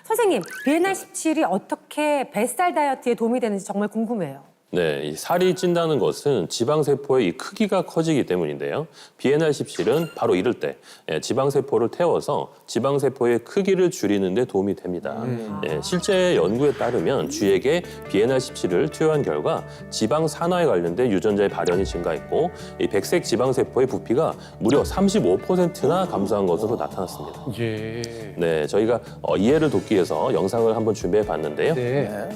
선생님, BNR17이 어떻게 뱃살 다이어트에 도움이 되는지 정말 궁금해요. 네, 이 살이 찐다는 것은 지방세포의 이 크기가 커지기 때문인데요. BNR17은 바로 이럴 때 지방세포를 태워서 지방세포의 크기를 줄이는 데 도움이 됩니다. 실제 연구에 따르면 쥐에게 BNR17을 투여한 결과 지방 산화에 관련된 유전자의 발현이 증가했고 이 백색 지방세포의 부피가 무려 35%나 감소한 것으로 나타났습니다. 예. 네, 저희가 이해를 돕기 위해서 영상을 한번 준비해 봤는데요. 네.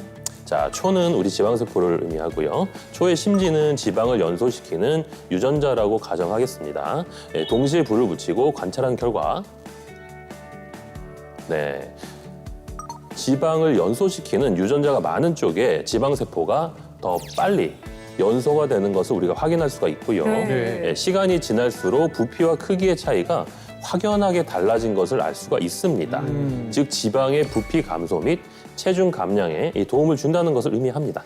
자, 초는 우리 지방세포를 의미하고요. 초의 심지는 지방을 연소시키는 유전자라고 가정하겠습니다. 동시에 불을 붙이고 관찰한 결과 지방을 연소시키는 유전자가 많은 쪽에 지방세포가 더 빨리 연소가 되는 것을 우리가 확인할 수가 있고요. 네. 시간이 지날수록 부피와 크기의 차이가 확연하게 달라진 것을 알 수가 있습니다. 즉 지방의 부피 감소 및 체중 감량에 도움을 준다는 것을 의미합니다.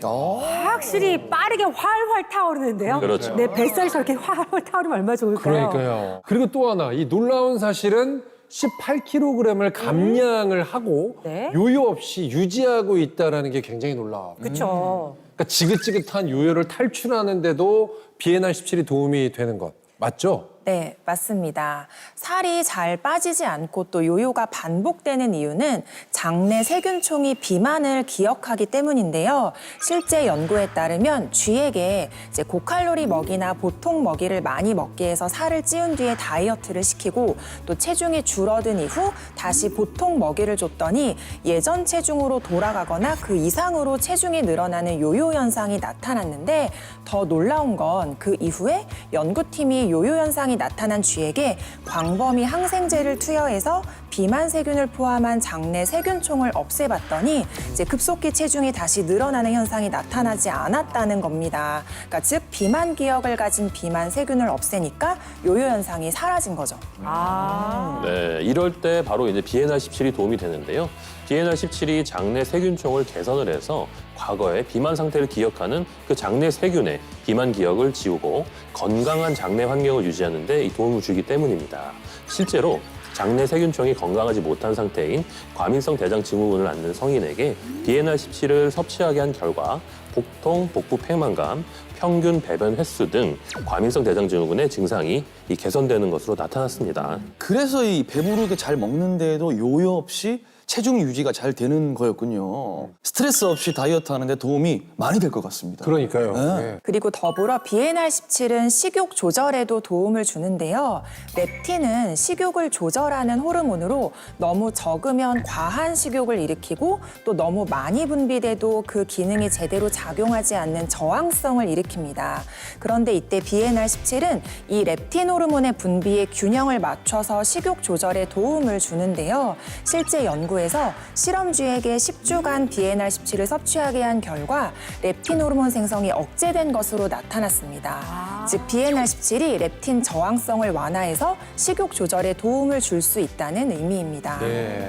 확실히 빠르게 활활 타오르는데요. 그렇죠. 내 뱃살이 저렇게 활활 타오르면 얼마나 좋을까요? 그러니까요. 그리고 또 하나, 이 놀라운 사실은 18kg을 감량을 하고 네. 요요 없이 유지하고 있다는 게 굉장히 놀라워요. 그렇죠. 그러니까 지긋지긋한 요요를 탈출하는데도 BNR17이 도움이 되는 것 맞죠? 네, 맞습니다. 살이 잘 빠지지 않고 또 요요가 반복되는 이유는 장내 세균총이 비만을 기억하기 때문인데요. 실제 연구에 따르면 쥐에게 이제 고칼로리 먹이나 보통 먹이를 많이 먹게 해서 살을 찌운 뒤에 다이어트를 시키고 또 체중이 줄어든 이후 다시 보통 먹이를 줬더니 예전 체중으로 돌아가거나 그 이상으로 체중이 늘어나는 요요 현상이 나타났는데 더 놀라운 건 그 이후에 연구팀이 요요 현상이 나타난 쥐에게 광범위 항생제를 투여해서 비만 세균을 포함한 장내 세균총을 없애봤더니 이제 급속히 체중이 다시 늘어나는 현상이 나타나지 않았다는 겁니다. 그러니까 즉 비만 기억을 가진 비만 세균을 없애니까 요요 현상이 사라진 거죠. 네, 이럴 때 바로 이제 BNR17이 도움이 되는데요. BNR17이 장내 세균총을 개선을 해서 과거의 비만 상태를 기억하는 그 장내 세균의 비만 기억을 지우고 건강한 장내 환경을 유지하는 데 도움을 주기 때문입니다. 실제로 장내 세균총이 건강하지 못한 상태인 과민성 대장 증후군을 앓는 성인에게 BNR17을 섭취하게 한 결과 복통, 복부 팽만감, 평균 배변 횟수 등 과민성 대장 증후군의 증상이 개선되는 것으로 나타났습니다. 그래서 이 배부르게 잘 먹는데도 요요 없이 체중 유지가 잘 되는 거였군요. 스트레스 없이 다이어트 하는데 도움이 많이 될 것 같습니다. 그러니까요. 네. 그리고 더불어 BNR17은 식욕 조절에도 도움을 주는데요. 렙틴은 식욕을 조절하는 호르몬으로 너무 적으면 과한 식욕을 일으키고 또 너무 많이 분비돼도 그 기능이 제대로 작용하지 않는 저항성을 일으킵니다. 그런데 이때 BNR17은 이 렙틴 호르몬의 분비의 균형을 맞춰서 식욕 조절에 도움을 주는데요. 실제 연구에서 실험쥐에게 10주간 BNR17을 섭취하게 한 결과 렙틴 호르몬 생성이 억제된 것으로 나타났습니다. 즉 BNR17이 렙틴 저항성을 완화해서 식욕 조절에 도움을 줄 수 있다는 의미입니다. 네.